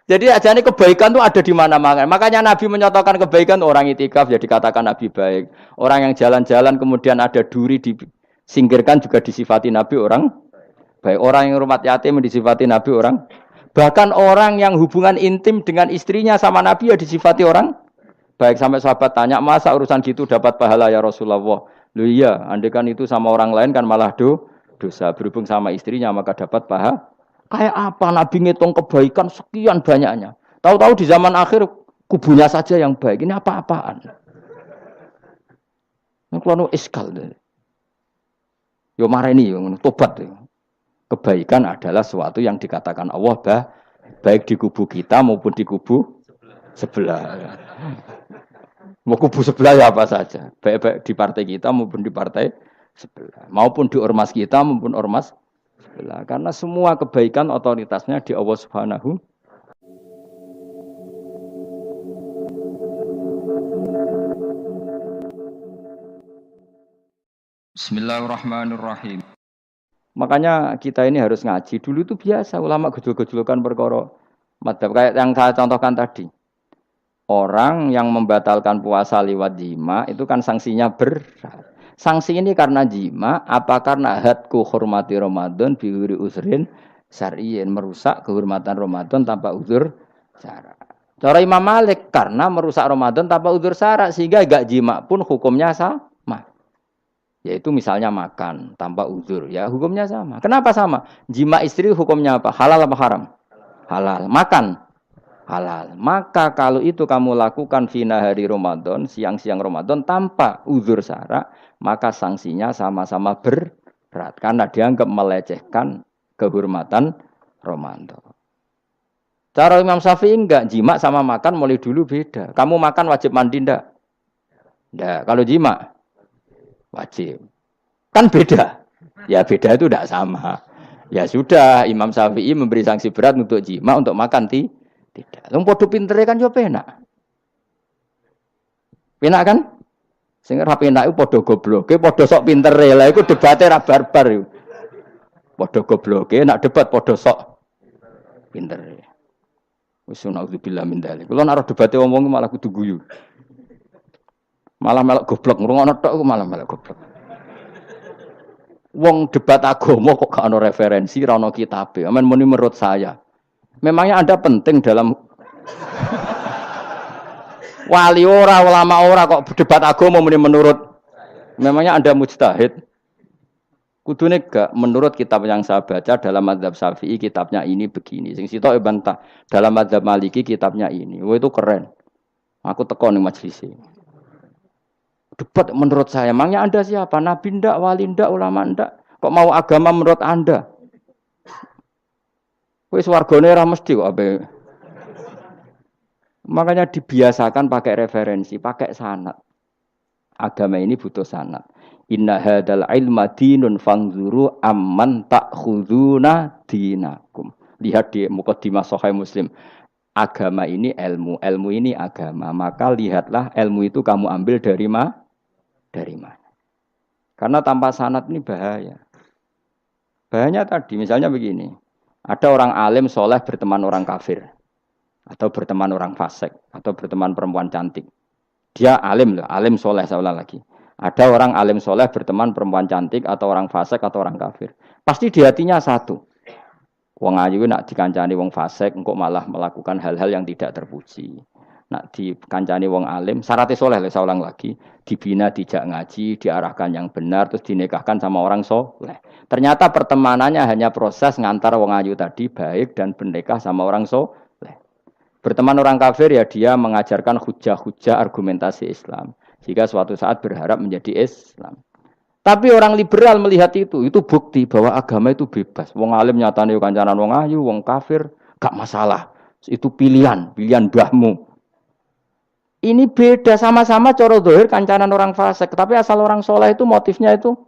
Jadi ajane kebaikan tuh ada di mana-mana. Makanya Nabi menyatakan kebaikan orang itikaf ya dikatakan Nabi baik. Orang yang jalan-jalan kemudian ada duri disingkirkan juga disifati Nabi orang baik. Orang yang rumah yatim disifati Nabi orang. Bahkan orang yang hubungan intim dengan istrinya sama Nabi ya disifati orang baik. Sampai sahabat tanya, masa urusan gitu dapat pahala ya Rasulullah? Loh iya, andai kan itu sama orang lain kan malah dosa. Berhubung sama istrinya maka dapat pahala. Kayak apa Nabi ngitung kebaikan sekian banyaknya. Tahu-tahu di zaman akhir kubunya saja yang baik. Ini apa-apaan? Ini kalau iskal. Yo mareni yo tobat. Kebaikan adalah sesuatu yang dikatakan Allah baik di kubu kita maupun di kubu sebelah. Mau kubu sebelah ya apa saja. Baik di partai kita maupun di partai sebelah. Maupun di ormas kita maupun ormas sebelah. Karena semua kebaikan otoritasnya di Allah Subhanahu. Bismillahirrahmanirrahim. Makanya kita ini harus ngaji. Dulu itu biasa ulama gejol-gejolkan perkara madzhab kayak yang saya contohkan tadi. Orang yang membatalkan puasa lewat jima itu kan sanksinya berat. Sanksi ini karena jima, apa karena hadku hormati Ramadan biwiri usrin syar'iyyin, merusak kehormatan Ramadan tanpa uzur syara'. Cara Imam Malik karena merusak Ramadan tanpa uzur syara' sehingga gak jima pun hukumnya sama. Yaitu misalnya makan tanpa uzur, ya hukumnya sama. Kenapa sama? Jima istri hukumnya apa? Halal apa haram? Halal. Makan? Halal. Maka kalau itu kamu lakukan fina hari Ramadan, siang-siang Ramadan tanpa uzur syara, maka sanksinya sama-sama berat karena dianggap melecehkan kehormatan Ramadan. Cara Imam Syafi'i enggak, jima sama makan mulai dulu beda. Kamu makan wajib mandi enggak? Enggak. Kalau jima wajib. Kan beda. Ya beda itu tidak sama. Ya sudah, Imam Syafi'i memberi sanksi berat untuk jima, untuk makan tidak. Wong padha pintere kan yo penak. Penak kan? Sing ora penak iku padha gobloke, padha sok pintere. Lah iku debate ra barbar iku. Padha gobloke, nak debat padha sok pintere. Wis naudzubillah min dzalik. Kulo nek debate wong malah kudu guyu. Malah melok goblok, ngrungokno tok malah melok goblok. Wong debat agama kok gak ono referensi, ra ono kitabe. Amen muni menurut saya. Memangnya Anda penting dalam wali ora, ulama ora kok debat agama muni menurut. Memangnya Anda mujtahid? Kudune gak menurut kitab yang saya baca dalam mazhab Syafi'i kitabnya ini begini. Sing sitok bantah dalam mazhab Maliki kitabnya ini. Wah itu keren. Aku teko ning majelis iki. Debat menurut saya, emangnya Anda siapa? Nabi ndak, wali ndak, ulama ndak? Kok mau agama menurut Anda? Wis wargane ora mesti kok ape. Makanya dibiasakan pakai referensi, pakai sanad. Agama ini butuh sanad. Inna hadzal ilma dinun fanzuru amman ta'khuduna dinakum. Lihat di Muqaddimah Sahih Muslim. Agama ini ilmu, ilmu ini agama. Maka lihatlah ilmu itu kamu ambil dari mana? Karena tanpa sanad ini bahaya. Bahayanya tadi, misalnya begini. Ada orang alim soleh berteman orang kafir. Atau berteman orang fasik. Atau berteman perempuan cantik. Dia alim loh, alim soleh saya ulang lagi. Ada orang alim soleh berteman perempuan cantik. Atau orang fasik atau orang kafir. Pasti di hatinya satu. Wong ayu nak dikancani wong fasik, engkau malah melakukan hal-hal yang tidak terpuji. Nak dikancani wong alim, syaratnya soleh, saya ulang lagi, dibina, dijak ngaji, diarahkan yang benar, terus dinikahkan sama orang soleh. Ternyata pertemanannya hanya proses ngantar wong ayu tadi baik dan bernikah sama orang soleh. Berteman orang kafir ya dia mengajarkan hujah-hujah argumentasi Islam. Jika suatu saat berharap menjadi Islam. Tapi orang liberal melihat itu bukti bahwa agama itu bebas. Wong alim nyatane kancanan wong ayu, wong kafir, gak masalah. Itu pilihan mbahmu. Ini beda, sama-sama cara zahir kancanan orang fasik, tapi asal orang soleh itu motifnya itu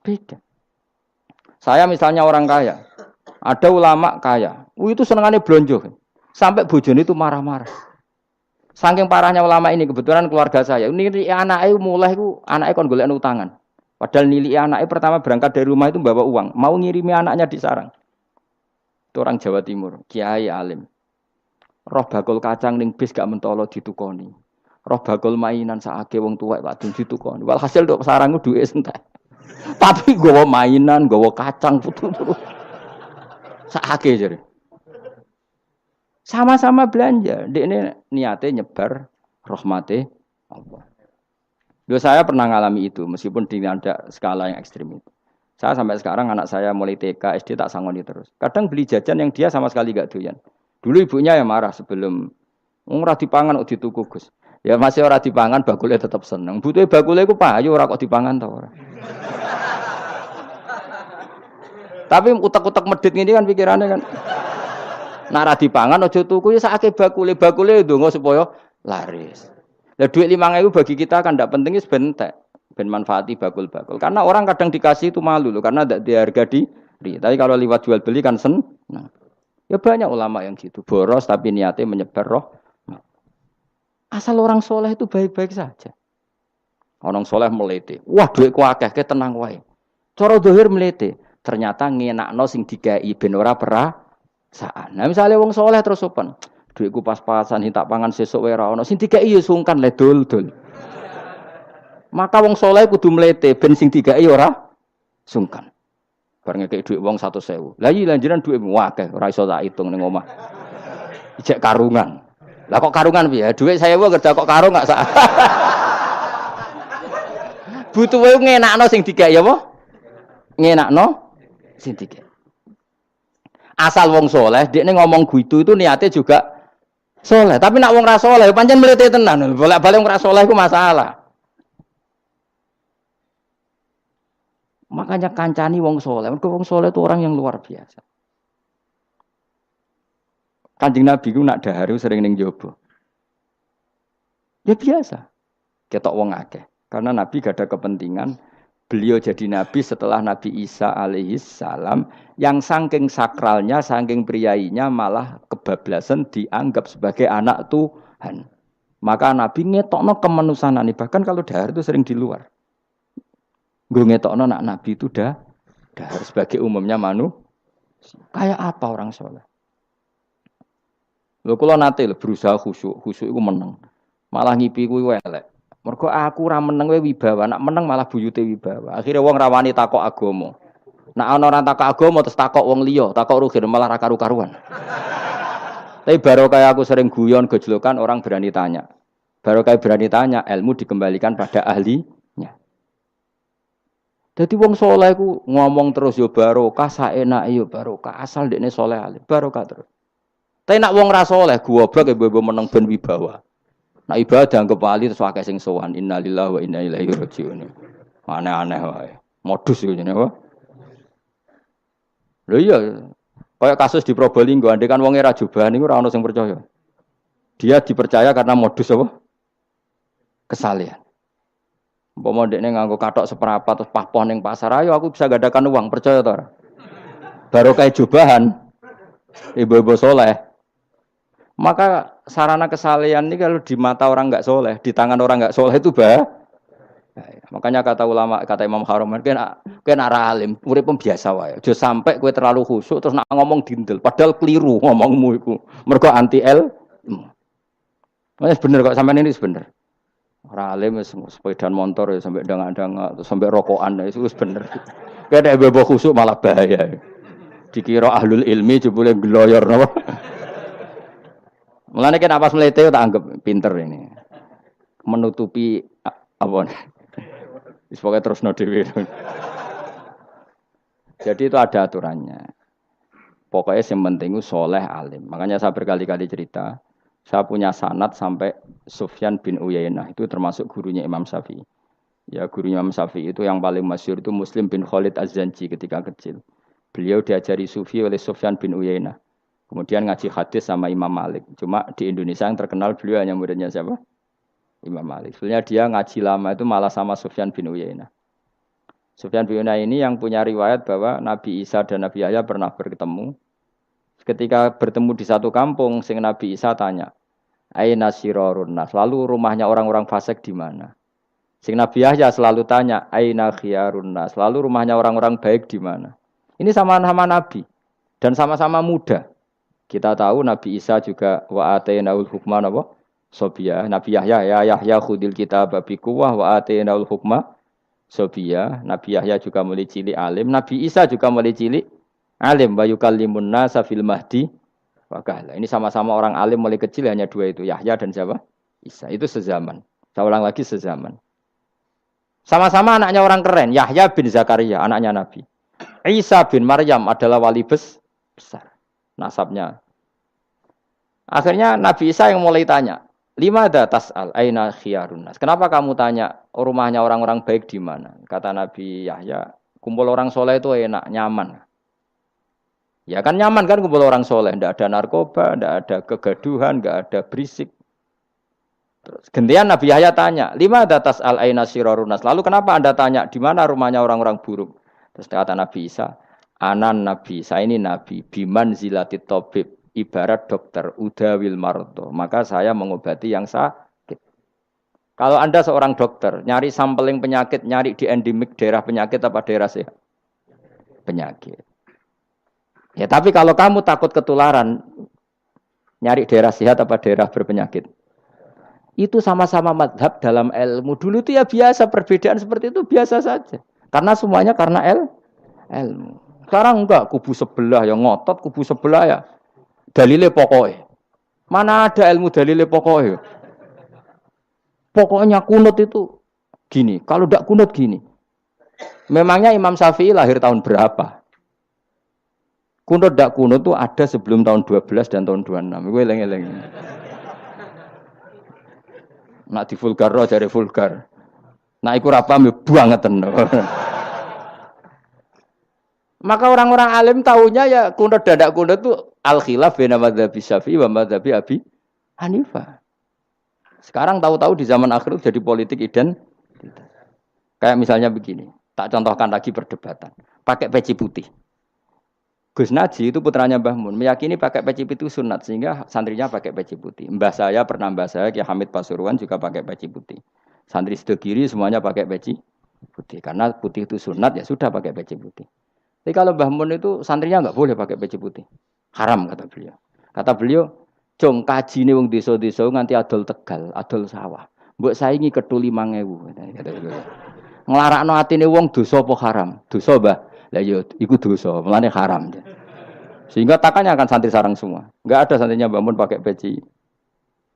beda. Saya misalnya orang kaya, ada ulama kaya, itu senengannya blonjo, sampai bojone itu marah-marah. Saking parahnya ulama ini, kebetulan keluarga saya, ini anaknya mulai itu anaknya kon golek utangan. Padahal nilai anaknya pertama berangkat dari rumah itu bawa uang, mau ngirimi anaknya di sarang. Itu orang Jawa Timur, kiai alim. Roh bakul kacang ning bis gak mentolo ditukoni. Roh bakul mainan sakake wong tuwek Pak Dun ditukoni. Walhasil tok sarangku duwe entek. Tapi nggawa mainan, nggawa kacang putu-putu. Sakake jare. Sama-sama belanja. Dekne niate nyebar rahmate Allah. Loh, saya pernah ngalami itu meskipun di ada skala yang ekstrim itu. Saya sampai sekarang anak saya mulai TK, SD tak sangoni terus. Kadang beli jajan yang dia sama sekali gak doyan. Dulu ibunya yang marah sebelum ora dipangan kok dituku Gus. Ya masih ora dipangan bakule tetap seneng. Butuhe bakule iku payu ora kok dipangan ta ora. Tapi utek-utek medhit ngene kan pikirannya kan. Nek ora dipangan aja tuku ya sakake bakule ndonga supaya laris. Lah duit 5.000 bagi kita kan ndak penting wis bentek. Ben manfaati bakul-bakul. Karena orang kadang dikasih itu malu loh karena ndak diharga diri. Tapi kalau lewat jual beli kan senang. Ya banyak ulama yang gitu. Boros tapi niatnya menyebar roh. Asal orang soleh itu baik-baik saja. Orang soleh melete. Wah duitku akeh ke tenang wae. Cara dohir melete. Ternyata ngenakno sing dikai ben ora perasaan. Nah misalnya wong soleh terus sopan. Duitku pas-pasan tak pangan sesuk wae ora ono. Sing dikai ya sungkan le dul-dul. Maka wong soleh kudu melete ben sing dikai ora sungkan. Bar ngekek dhuwit wong 100.000. Lah iki lanjiran dhuwitmu akeh ora iso tak hitung ning omah. Ijek karungan. Lah kok karungan piye? Dhuwit 1.000 kerja kok karung gak sak. Butuh wae ngenakno sing dikai apa? Ngenakno sing dikai. Asal wong soleh, dekne ngomong gitu itu niatnya juga soleh. Tapi nak wong ra soleh pancen melete tenan. Bolak-balik wong ra soleh iku masalah. Makanya kancani wong soleh. Mergo wong soleh itu orang yang luar biasa. Kanjeng Nabi ku nak dahar sering ning jaba. Ya biasa. Ketok wong akeh. Karena Nabi gak ada kepentingan beliau jadi Nabi setelah Nabi Isa alaihi salam yang saking sakralnya, saking priainya malah kebablasan dianggap sebagai anak Tuhan. Maka Nabi ngetokno kemanusiaan. Bahkan kalau dahar itu sering di luar. Gue ngetokno nak Nabi itu dah harus sebagai umumnya kayak apa orang soleh. Lho kula nate berusaha khusyuk iku meneng. Malah ngipi kuwi elek. Mergo aku ora meneng wae wibawa, nak meneng malah buyute wibawa. Akhire wong ra wani takok agama. Nak ana ora takok agama terus takok wong liya, takok rugi malah ra karu-karuan. Tapi baru kayak aku sering guyon gejlokan orang berani tanya. Baru kayak berani tanya, ilmu dikembalikan pada ahlinya. Jadi wong soleh ku ngomong terus yo barokah saenake yo barokah asal dekne soleh alim barokah terus. Tapi nak wong ra soleh goblok e mbok meneng ben wibawa. Nak ibadah anggap wali terus akeh sing sowan innalillahi wa inna ilaihi rajiun. Aneh-aneh wae. Modus yo jenenge apa? Lho iya kayak kasus di Probolinggo andai kan wong ra jubah niku ora ono sing percaya. Dia dipercaya karena modus apa? Kesalian. Umpama ndekne nganggo kathok seprapat terus pahpoh ning pasar, ayo aku bisa gadakan uang, percaya to ora? Baru kayak jubahan ibu-ibu soleh. Maka sarana kesalehan ini kalau di mata orang enggak soleh, di tangan orang enggak soleh itu bahaya. Makanya kata ulama, kata Imam Haromen, kowe ora alim, urip biasa wae. Aja sampai kowe terlalu khusyuk terus nak ngomong dindel, padahal keliru ngomongmu iku. Mergo anti ilmu. Wes bener kok sampean ini bener. Ora alim sepeda motor ya sampai dangak-dangak terus sampai rokokan itu wis bener. Kayak nek bebo khusuk malah bahaya. Dikira ahlul ilmi jebule gloyor napa. Mulane kan apa melete tak anggap pinter ini. Menutupi apa. Wis pokoke terusno dhewe. Jadi itu ada aturannya. Pokoknya yang penting itu soleh alim. Makanya saya berkali-kali cerita. Saya punya sanad sampai Sufyan bin Uyainah itu termasuk gurunya Imam Syafi'i. Ya gurunya Imam Syafi'i itu yang paling masyhur itu Muslim bin Khalid Az-Zanji ketika kecil. Beliau diajari sufi oleh Sufyan bin Uyainah. Kemudian ngaji hadis sama Imam Malik. Cuma di Indonesia yang terkenal beliau hanya muridnya siapa? Imam Malik. Sebenarnya dia ngaji lama itu malah sama Sufyan bin Uyainah. Sufyan bin Uyainah ini yang punya riwayat bahwa Nabi Isa dan Nabi Yahya pernah bertemu. Ketika bertemu di satu kampung, sing Nabi Isa tanya, "Aina sirarun nas?" Lalu rumahnya orang-orang fasik di mana? Sing Nabi Yahya selalu tanya, "Aina khiyarun nas?" Lalu rumahnya orang-orang baik di mana? Ini sama-sama Nabi dan sama-sama muda. Kita tahu Nabi Isa juga wa atainaul hukma napa? Sobia. Nabi Yahya ya Yahya khudil kitab bi quwwah wa atainaul hukma sobia. Nabi Yahya juga mulai cilik alim. Nabi Isa juga mulai cilik alim. Wa yukallimun nasa fil mahdi wa kahla. Ini sama-sama orang alim mulai kecil hanya dua itu, Yahya dan siapa? Isa. Itu sezaman. Saya ulang lagi sezaman. Sama-sama anaknya orang keren. Yahya bin Zakaria, anaknya Nabi. Isa bin Maryam adalah wali besar. Nasabnya. Akhirnya Nabi Isa yang mulai tanya, lima ada tas'al, aina khiyarun nas. Kenapa kamu tanya rumahnya orang-orang baik di mana? Kata Nabi Yahya, kumpul orang soleh itu enak, nyaman. Ya kan nyaman kan kumpul orang soleh, tidak ada narkoba, tidak ada kegaduhan, tidak ada berisik. Terus gantian Nabi Yahya tanya, lima ada tas'al, aina shirarun nas. Lalu kenapa Anda tanya di mana rumahnya orang-orang buruk? Terus kata Nabi Isa, anan Nabi, saya ini Nabi, biman zilatit tobib. Ibarat dokter udawil marto, maka saya mengobati yang sakit. Kalau Anda seorang dokter, nyari sampling penyakit, nyari di endemik daerah penyakit apa daerah sehat? Penyakit. Ya tapi kalau kamu takut ketularan, nyari daerah sehat apa daerah berpenyakit? Itu sama-sama madhab dalam ilmu. Dulu itu ya biasa, perbedaan seperti itu biasa saja. Karena semuanya karena ilmu. Sekarang enggak, kubu sebelah yang ngotot, kubu sebelah ya dalile pokoknya. Mana ada ilmu dalile pokoknya? Pokoknya kunut itu gini. Kalau tidak kunut gini. Memangnya Imam Syafi'i lahir tahun berapa? Kunut tidak kunut itu ada sebelum tahun 12 dan tahun 26. Gue eleng-eleng. Nak di vulgar roh cari vulgar. Nak iku rapam banget. Maka orang-orang alim tahunya ya kunut dan tidak kunut itu al-khilaf baina madzhabi Syafi'i wa madzhabi Abi Hanifah. Sekarang tahu-tahu di zaman akhir jadi politik identitas. Kayak misalnya begini, tak contohkan lagi perdebatan. Pakai peci putih. Gus Naji itu putranya Mbah Mun, meyakini pakai peci putih sunat sehingga santrinya pakai peci putih. Mbah saya, Ki Hamid Pasuruan juga pakai peci putih. Santri Sedekiri semuanya pakai peci putih karena putih itu sunat ya sudah pakai peci putih. Tapi kalau Mbah Mun itu santrinya enggak boleh pakai peci putih. Haram kata beliau. Kata beliau, "Jong kajine wong desa-desa nganti adol Tegal, adol sawah. Mbok saingi ketu 5.000." Kata beliau. Nglarakno atine wong dosa apa haram? Dosa, Mbah. Lah ya iku dosa, mulane haram. Sehingga takannya akan santri sarang semua. Enggak ada santrinya Mbah Mun pakai peci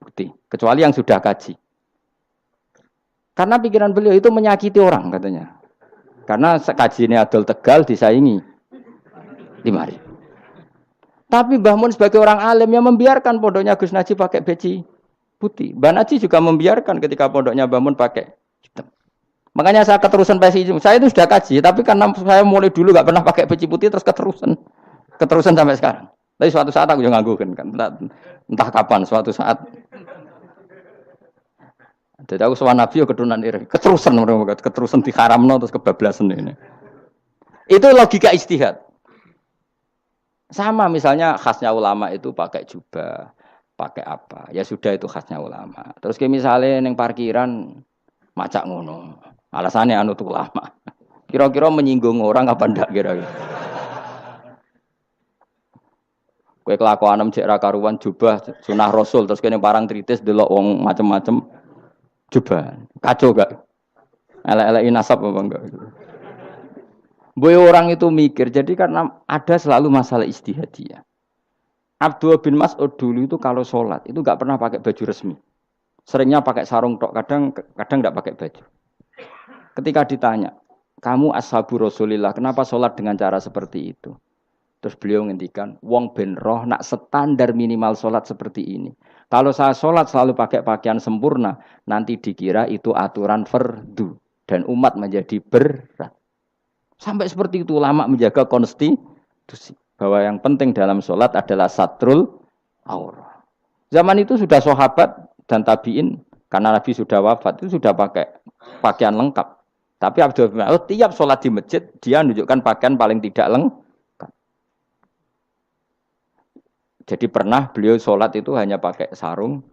putih, kecuali yang sudah kaji. Karena pikiran beliau itu menyakiti orang katanya. Karena kaji ini adol Tegal disaingi 5.000. Tapi Mbah Mun sebagai orang alim yang membiarkan pondoknya Gus Naji pakai peci putih. Mbah Naji juga membiarkan ketika pondoknya Mbah Mun pakai hitam. Makanya saya keterusan peci. Saya itu sudah kaji, tapi karena saya mulai dulu nggak pernah pakai peci putih terus keterusan sampai sekarang. Tapi suatu saat aku juga nganggukan kan, entah kapan suatu saat. Jadi aku sowan Nabi yo keturunan iri. Keterusan diharamno terus kebablasan ini. Itu logika ijtihad. Sama misalnya khasnya ulama itu pakai jubah, pakai apa? Ya sudah itu khasnya ulama. Terus kayak misalnya neng parkiran macak ngono. Alasannya anut ulama. Kira-kira menyinggung orang apa ndak kira-kira? Kowe kelakuanem cek ra karuan jubah sunah Rasul terus kene parang tritis delok wong macem-macem jubah. Kacau gak? Elek-eleki nasab apa enggak? Boy orang itu mikir, jadi karena ada selalu masalah ijtihadiyah. Abdullah bin Mas'ud dulu itu kalau sholat itu enggak pernah pakai baju resmi. Seringnya pakai sarung tok, kadang enggak pakai baju. Ketika ditanya, kamu ashabu Rasulillah, kenapa sholat dengan cara seperti itu? Terus beliau ngendikan, wong ben roh nak standar minimal sholat seperti ini. Kalau saya sholat selalu pakai pakaian sempurna, nanti dikira itu aturan fardu. Dan umat menjadi berat. Sampai seperti itu ulama menjaga konstitusi. Bahwa yang penting dalam sholat adalah satrul aurah. Zaman itu sudah sahabat dan tabi'in, karena Nabi sudah wafat, itu sudah pakai pakaian lengkap. Tapi Abdul bin Mas'ud tiap sholat di masjid, dia menunjukkan pakaian paling tidak lengkap. Jadi pernah beliau sholat itu hanya pakai sarung,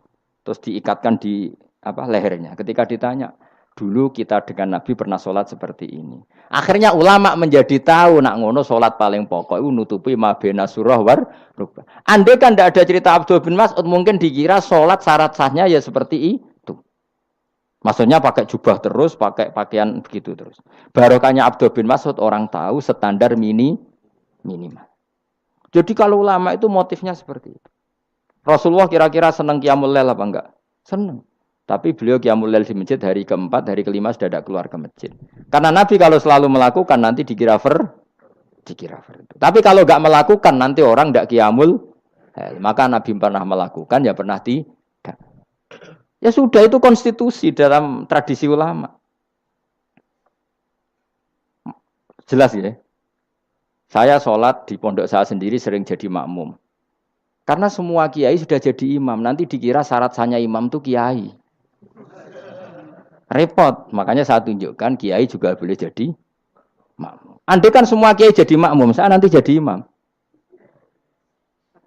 terus diikatkan di lehernya. Ketika ditanya, Dulu kita dengan Nabi pernah sholat seperti ini. Akhirnya ulama menjadi tahu nak ngono sholat paling pokok itu nutupi mabena surah war rukbah. Andai kan tidak ada cerita Abdul bin Mas'ud mungkin dikira sholat syarat sahnya ya seperti itu. Maksudnya pakai jubah terus, pakai pakaian begitu terus. Barokahnya Abdul bin Mas'ud orang tahu standar minimal. Jadi kalau ulama itu motifnya seperti itu. Rasulullah kira-kira senang qiyamul lail apa enggak? Senang. Tapi beliau qiyamul lail di masjid hari keempat, hari kelima sudah tidak keluar ke masjid. Karena Nabi kalau selalu melakukan nanti dikira dikira. Tapi kalau enggak melakukan nanti orang enggak qiyamul lail. Maka Nabi pernah melakukan ya pernah tidak. Ya sudah itu konstitusi dalam tradisi ulama. Jelas ya. Saya sholat di pondok saya sendiri sering jadi makmum. Karena semua kiai sudah jadi imam. Nanti dikira syarat sahnya imam itu kiai. Repot. Makanya saya tunjukkan kiai juga boleh jadi makmum. Andai kan semua kiai jadi makmum, saya nanti jadi imam.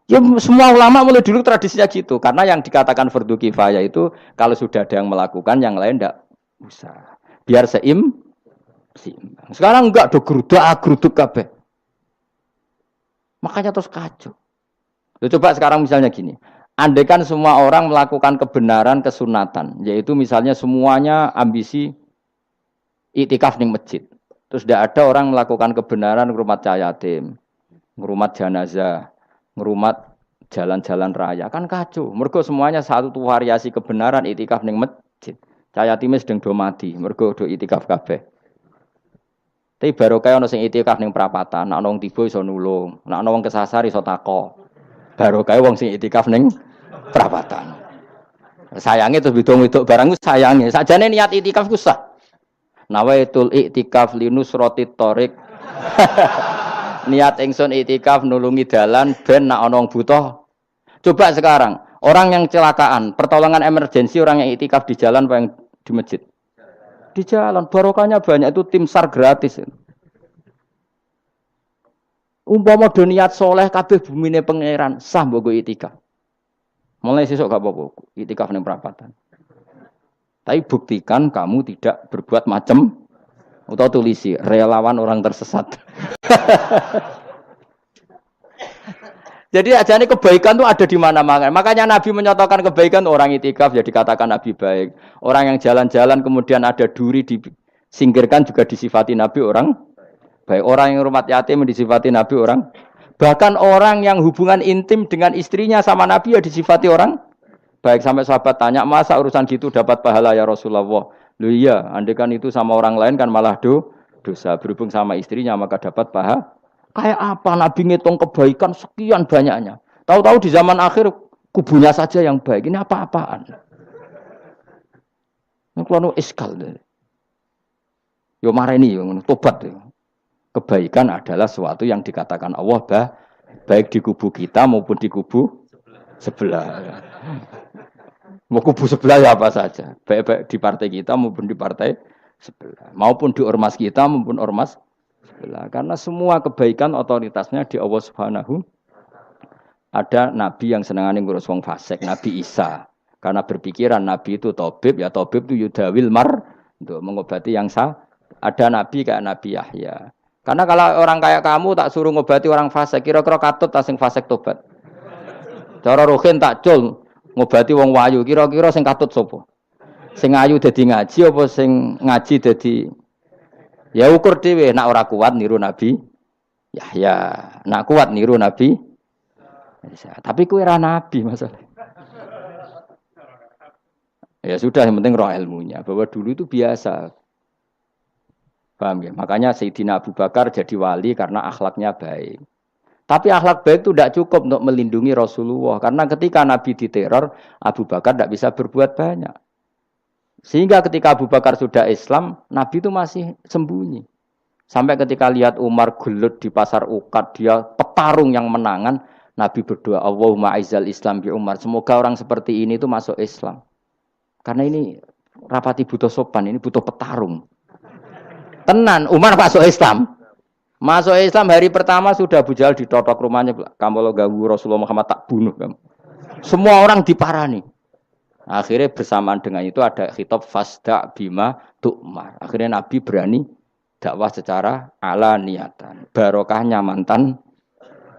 Ya semua ulama mulai dulu tradisinya gitu. Karena yang dikatakan fardu kifayah itu kalau sudah ada yang melakukan, yang lain tidak usah. Biar seimbang. Sekarang enggak do geruduk kabeh. Makanya terus kacau. Coba sekarang misalnya gini. Andai kan semua orang melakukan kebenaran kesunatan, yaitu misalnya semuanya ambisi iktikaf di masjid. Terus tidak ada orang melakukan kebenaran ngrumat yatim, ngrumat jenazah, ngrumat jalan-jalan raya. Kan kacau. Mergo semuanya satu variasi kebenaran iktikaf di masjid. Yatim sedang do mati, mergo do iktikaf kabeh. Tapi baru kaya ono sing iktikaf ning perapatan, nek ono wong tiba iso nulung, nek ono wong kesasar iso tako. Baru kaya wong sing iktikaf ning perapatan. Sayange terus bidung-bidung barang sayange. Sajane niat iktikaf ku sah. Nawaitul iktikaf linusrati thoriq. Niat ingsun iktikaf nulungi dalan ben nek ana wong butuh. Coba sekarang, orang yang kecelakaan, pertolongan emergensi orang yang iktikaf di jalan apa yang di masjid? Di jalan, barokahnya banyak itu tim SAR gratis. Umpama do niat soleh kabeh bumine pangeran, sah mbok iktikaf. Mulai sesuk gak apa-apa, iktikaf ning perapatan. Tapi buktikan kamu tidak berbuat macam atau tulisi relawan orang tersesat. Jadi ajane kebaikan itu ada di mana-mana. Makanya Nabi menyatakan kebaikan orang itikaf ya dikatakan Nabi baik. Orang yang jalan-jalan kemudian ada duri disingkirkan juga disifati Nabi orang baik. Orang yang rumah yatim disifati Nabi orang. Bahkan orang yang hubungan intim dengan istrinya sama Nabi ya disifati orang baik. Sampai sahabat tanya, masa urusan gitu dapat pahala ya Rasulullah? Loh iya, andai kan itu sama orang lain kan malah dosa. Berhubung sama istrinya maka dapat pahala. Kayak apa Nabi ngitung kebaikan sekian banyaknya. Tahu-tahu di zaman akhir kubunya saja yang baik. Ini apa-apaan? Ini kalau iskal. Yo mareni yo tobat yo. Kebaikan adalah sesuatu yang dikatakan Allah baik di kubu kita maupun di kubu sebelah. Mau kubu sebelah ya apa saja. Baik di partai kita maupun di partai sebelah. Maupun di ormas kita maupun ormas karena semua kebaikan otoritasnya di Allah Subhanahu. Ada nabi yang senengane ngurus wong fasik, Nabi Isa. Karena berpikiran nabi itu tabib, ya tabib itu yudawil mar untuk mengobati yang sah. Ada nabi kayak Nabi Yahya. Karena kalau orang kayak kamu tak suruh ngobati orang fasik, kira-kira katut ta sing fasik tobat. Cara rohin tak cul ngobati wong wayu, kira-kira sing katut sapa? Sing ayu dadi ngaji apa sing ngaji dadi. Ya ukur dhewe, nak ora kuat niru Nabi Yahya, nak kuat niru Nabi Isa. Tapi kowe ora nabi masalah. Ya sudah, yang penting roh ilmunya. Bahwa dulu itu biasa. Paham ya? Makanya Sayyidina Abu Bakar jadi wali karena akhlaknya baik. Tapi akhlak baik itu tidak cukup untuk melindungi Rasulullah. Karena ketika Nabi diteror, Abu Bakar tidak bisa berbuat banyak. Sehingga ketika Abu Bakar sudah Islam, Nabi itu masih sembunyi. Sampai ketika lihat Umar gelut di pasar Uqad, dia petarung yang menangan, Nabi berdoa, Allahumma aizal Islam bi Umar. Semoga orang seperti ini itu masuk Islam. Karena ini rapati butuh sopan, ini butuh petarung. Tenan, Umar masuk Islam. Masuk Islam hari pertama sudah Abu Jahal ditotok rumahnya. Kamu lo ganggu Rasulullah Muhammad tak bunuh kamu. Semua orang diparani. Akhirnya bersamaan dengan itu ada khitab fasda bima tu'mar. Akhirnya Nabi berani dakwah secara alaniatan. Barokahnya mantan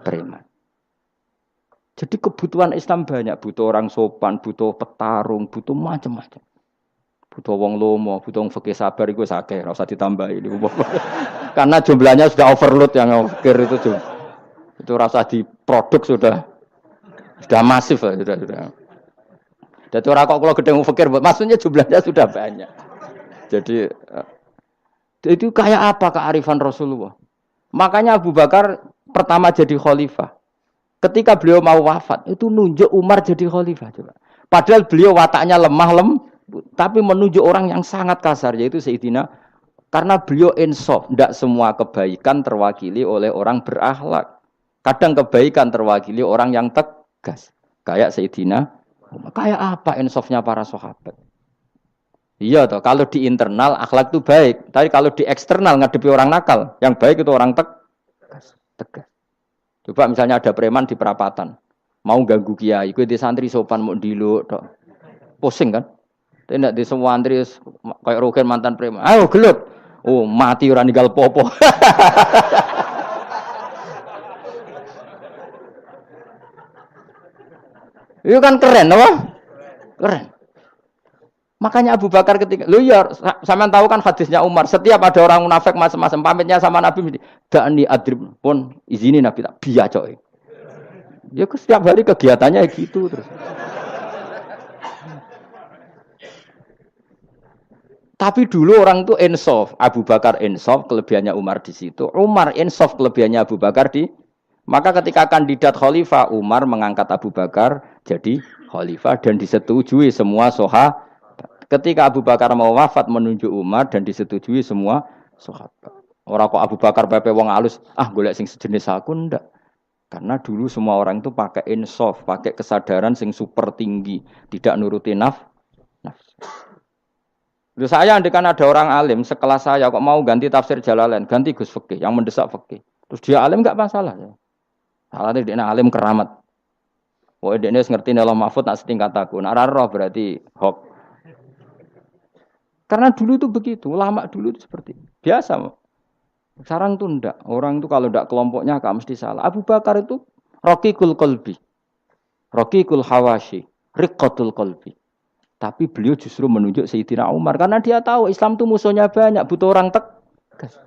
preman. Jadi kebutuhan Islam banyak, butuh orang sopan, butuh petarung, butuh macam-macam. Butuh wong lomo, butuh wong fikih sabar iku sakeh, ora usah ditambahi niku. Karena jumlahnya sudah overload yang fikir itu rasa diproduk sudah masif lah, sudah. Jadi orang kok kalau gedeng fikir, maksudnya jumlahnya sudah banyak. Jadi itu kayak apa kearifan Rasulullah? Makanya Abu Bakar pertama jadi khalifah. Ketika beliau mau wafat, itu nunjuk Umar jadi khalifah. Coba. Padahal beliau wataknya lemah tapi menunjuk orang yang sangat kasar, yaitu Sayyidina. Karena beliau insaf, tidak semua kebaikan terwakili oleh orang berakhlak. Kadang kebaikan terwakili orang yang tegas. Kayak Sayyidina. Kayak apa insafnya para sahabat? Iya toh, kalau di internal akhlak itu baik. Tapi kalau di eksternal ngadepi orang nakal, yang baik itu orang tegas. Coba misalnya ada preman di perapatan, mau ganggu kiai, gue di santri sopan mau diluk, pusing kan? Tidak di semua santri kayak Rogen mantan preman, ayo gelut, oh mati orang ninggal popo. Itu kan keren, apa? Keren. Makanya Abu Bakar ketika, lu ya, sama tahu kan hadisnya Umar, setiap ada orang munafik macam-macam pamitnya sama Nabi, dani adrib pun izini Nabi tak biya coy. Ya setiap hari kegiatannya gitu terus. Tapi dulu orang itu insaf, Abu Bakar insaf, kelebihannya Umar di situ. Umar insaf, kelebihannya Abu Bakar di. Maka ketika kandidat khalifah, Umar mengangkat Abu Bakar jadi khalifah dan disetujui semua sahabat. Ketika Abu Bakar mau wafat menunjuk Umar dan disetujui semua sahabat. Orang kok Abu Bakar pepe wong alus, golek sing sejenis aku ndak. Karena dulu semua orang itu pakai insaf, pakai kesadaran sing super tinggi, tidak nuruti nafsu. Saya andekan ada orang alim sekelas saya kok mau ganti tafsir Jalalain, ganti Gus Fikih yang mendesak fikih. Terus dia alim enggak masalah ya. Salahnya dia alim keramat. Wah, dia ngerti nilai mahfud nak setingkat aku. Nak roh berarti hok. Karena dulu itu begitu, ulama dulu itu seperti itu. Biasa. Sekarang itu enggak. Orang itu kalau enggak kelompoknya enggak mesti salah. Abu Bakar itu raqiqul qalbi. Raqiqul hawashi, riqqatul qalbi. Tapi beliau justru menunjuk Sayyidina Umar karena dia tahu Islam itu musuhnya banyak, butuh orang tegas.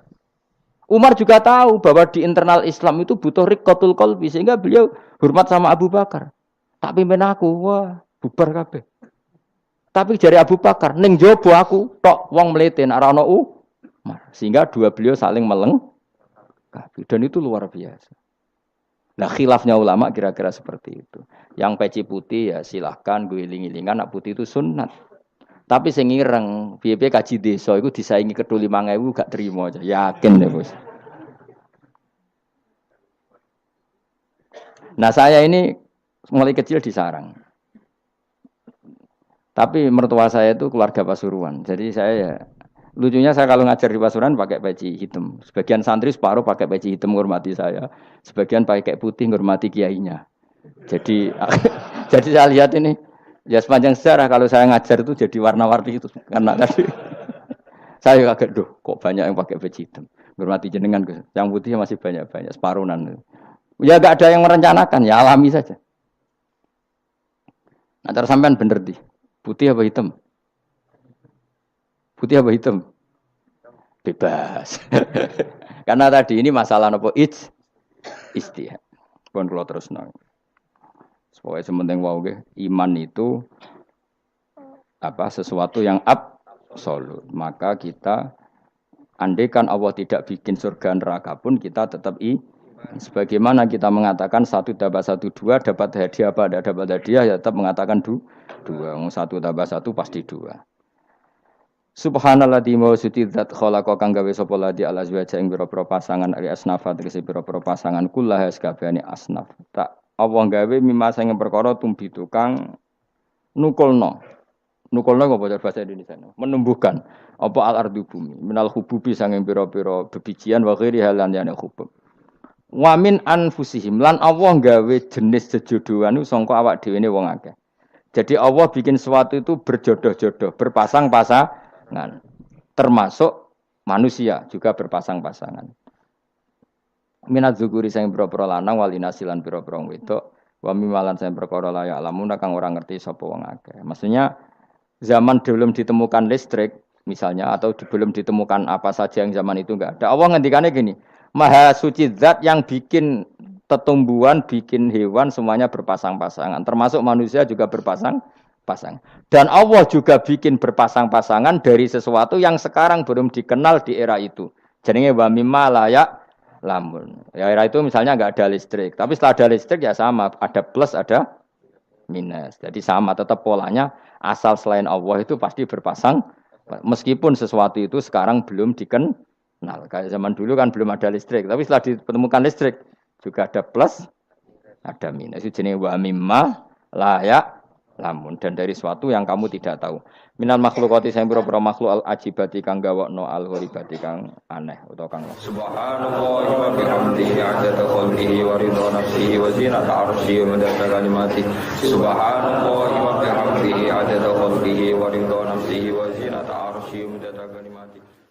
Umar juga tahu bahwa di internal Islam itu butuh riqqatul qalbi sehingga beliau hormat sama Abu Bakar. Tak pimpin aku, wah, bubar kabeh. Tapi jari Abu Bakar, ning jobo aku tok wong mlete ora ana Umar. Sehingga dua beliau saling melengkapi dan itu luar biasa. Nah, khilafnya ulama kira-kira seperti itu. Yang peci putih ya silahkan gue iling-ilingan nak putih itu sunat. Tapi sing ireng, piye-piye kaji desa iku disaingi kedul 5.000 gak terima aja. Yakin deh, Bos. Nah, saya ini mulai kecil di sarang. Tapi mertua saya itu keluarga Pasuruan. Jadi saya lucunya saya kalau ngajar di Pasuruan pakai peci hitam. Sebagian santri separuh pakai peci hitam menghormati saya. Sebagian pakai putih menghormati kiainya. Jadi jadi saya lihat ini ya sepanjang sejarah kalau saya ngajar itu jadi warna-warni itu karena tadi saya kaget kok banyak yang pakai peci hitam. Menghormati jenengan yang putih masih banyak separuhan. Ya enggak ada yang merencanakan, ya alami saja. Nah, terus sampean bener di. Putih apa hitam? Putih apa hitam? Bebas. Karena tadi ini masalah nopo istihad. Pun kalau terus nang. Supaya sementing wau iman itu sesuatu yang absolut. Maka kita andaikan Allah tidak bikin surga neraka pun kita tetap sebagaimana kita mengatakan 1 tambah 1 2 dapat hadiah apa? Tidak dapat hadiah ya tetap mengatakan 2. 1 tambah 1 pasti 2. Subhanalladzi mawsuti dzat khalaqa kang gawe sapa ladi ala azwaja ing pira-pira pasangan ari asnafa tegese pira-pira pasangan kullaha sakabehane asnaf. Tak Allah gawe mimma sing perkara tumbitu kang nukulno. Nukulno apa bahasa Indonesia? Menumbuhkan apa al-ardu bumi minal hububi sanging pira-pira bebijian wa ghairi halan yana hubub. Wa min anfusihim lan Allah gawe jenis jejodohan sangka awak dhewe ne wong akeh. Jadi Allah bikin sesuatu itu berjodoh-jodoh, berpasang-pasangan. Termasuk manusia juga berpasang-pasangan. Minat zukuri sing pira-pira lanang wal inasilan pira-pira wedok wa mimalan sing perkara la ya lamun kang ora ngerti sapa wong akeh. Maksudnya zaman belum ditemukan listrik misalnya atau belum ditemukan apa saja yang zaman itu enggak ada. Allah ngendikannya gini, Maha suci zat yang bikin tetumbuhan, bikin hewan semuanya berpasang-pasangan, termasuk manusia juga berpasang-pasang. Dan Allah juga bikin berpasang-pasangan dari sesuatu yang sekarang belum dikenal di era itu. Jenenge wa mimma layak lamun. Ya era itu misalnya enggak ada listrik, tapi setelah ada listrik ya sama, ada plus ada minus. Jadi sama tetap polanya asal selain Allah itu pasti berpasang meskipun sesuatu itu sekarang belum dikenal. Kayak zaman dulu kan belum ada listrik, tapi setelah ditemukan listrik juga ada plus, ada minus. Itu jenis wa mimma layak lamun dan dari sesuatu yang kamu tidak tahu. Minal makhlukati sing pira-pira makhluk al ajibati kang gawakno al gharibati kang aneh utawa kang subhanallahi wa bihamdihi adada khalqihi wa ridha nafsihi wa zinata arsyihi wa midada kalimatihi subhanallahi wa bihamdihi adada khalqihi wa ridha nafsihi wa zinata arsyihi wa midada kalimatihi